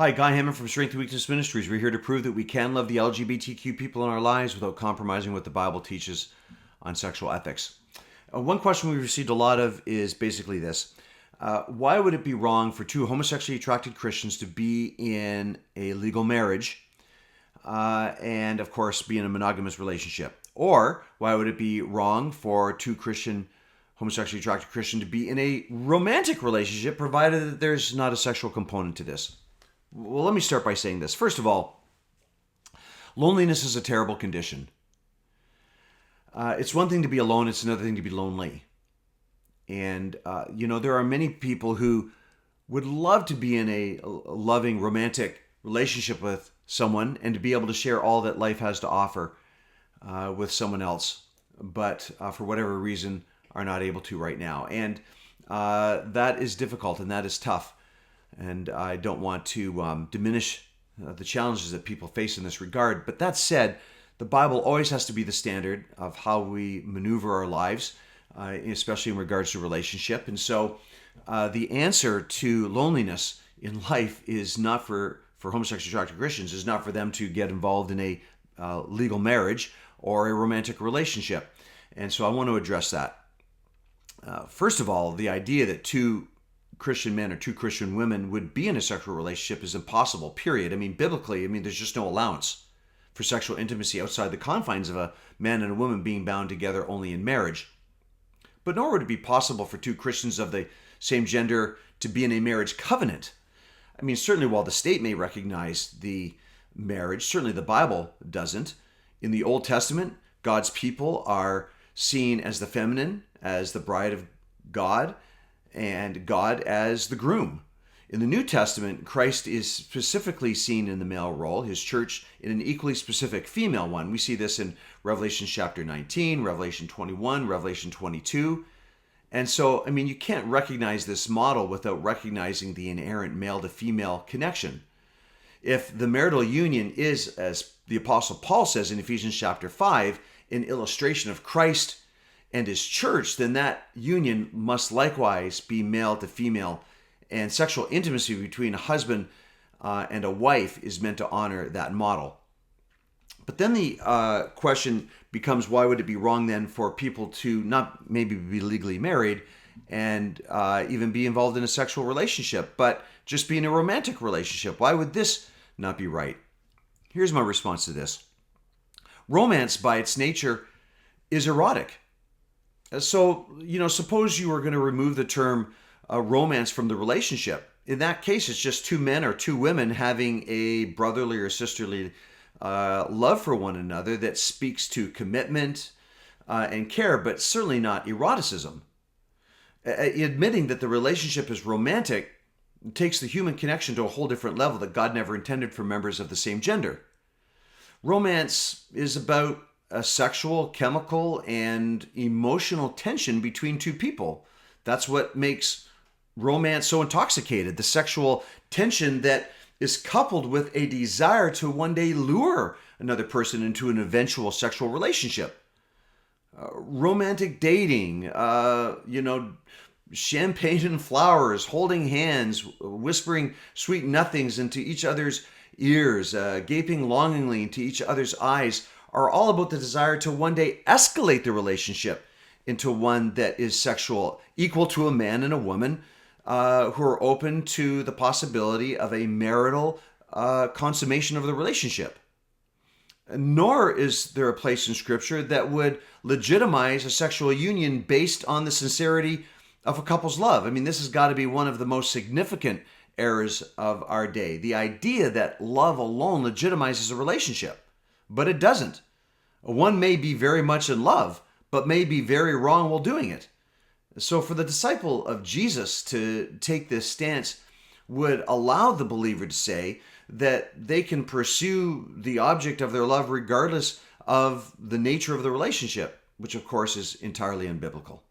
Hi, Guy Hammond from Strength and Weakness Ministries. We're here to prove that we can love the LGBTQ people in our lives without compromising what the Bible teaches on sexual ethics. One question we've received a lot of is basically this. Why would it be wrong for two homosexually attracted Christians to be in a legal marriage and, of course, be in a monogamous relationship? Or why would it be wrong for two homosexually attracted Christians to be in a romantic relationship, provided that there's not a sexual component to this? Well, let me start by saying this. First of all, loneliness is a terrible condition. It's one thing to be alone, it's another thing to be lonely. And, there are many people who would love to be in a loving, romantic relationship with someone and to be able to share all that life has to offer with someone else, but for whatever reason are not able to right now. And that is difficult and that is tough. And I don't want to diminish the challenges that people face in this regard. But that said, the Bible always has to be the standard of how we maneuver our lives, especially in regards to relationship. And so the answer to loneliness in life is not for homosexually attracted Christians, is not for them to get involved in a legal marriage or a romantic relationship. And so I want to address that. First of all, the idea that two Christian men or two Christian women would be in a sexual relationship is impossible, period. Biblically, there's just no allowance for sexual intimacy outside the confines of a man and a woman being bound together only in marriage. But nor would it be possible for two Christians of the same gender to be in a marriage covenant. Certainly while the state may recognize the marriage, certainly the Bible doesn't. In the Old Testament, God's people are seen as the feminine, as the bride of God, and God as the groom. In the New Testament, Christ is specifically seen in the male role, his church in an equally specific female one. We see this in Revelation chapter 19, Revelation 21, Revelation 22. And so, you can't recognize this model without recognizing the inherent male to female connection. If the marital union is, as the Apostle Paul says in Ephesians chapter 5, an illustration of Christ and his church, then that union must likewise be male to female. And sexual intimacy between a husband and a wife is meant to honor that model. But then the question becomes, why would it be wrong then for people to not maybe be legally married and even be involved in a sexual relationship, but just be in a romantic relationship? Why would this not be right? Here's my response to this. Romance by its nature is erotic. So, suppose you were going to remove the term romance from the relationship. In that case, it's just two men or two women having a brotherly or sisterly love for one another that speaks to commitment and care, but certainly not eroticism. Admitting that the relationship is romantic takes the human connection to a whole different level that God never intended for members of the same gender. Romance is about a sexual, chemical, and emotional tension between two people. That's what makes romance so intoxicated, the sexual tension that is coupled with a desire to one day lure another person into an eventual sexual relationship. Romantic dating, champagne and flowers, holding hands, whispering sweet nothings into each other's ears, gaping longingly into each other's eyes, are all about the desire to one day escalate the relationship into one that is sexual, equal to a man and a woman who are open to the possibility of a marital consummation of the relationship. Nor is there a place in Scripture that would legitimize a sexual union based on the sincerity of a couple's love. This has got to be one of the most significant errors of our day. The idea that love alone legitimizes a relationship. But it doesn't. One may be very much in love, but may be very wrong while doing it. So for the disciple of Jesus to take this stance would allow the believer to say that they can pursue the object of their love regardless of the nature of the relationship, which of course is entirely unbiblical.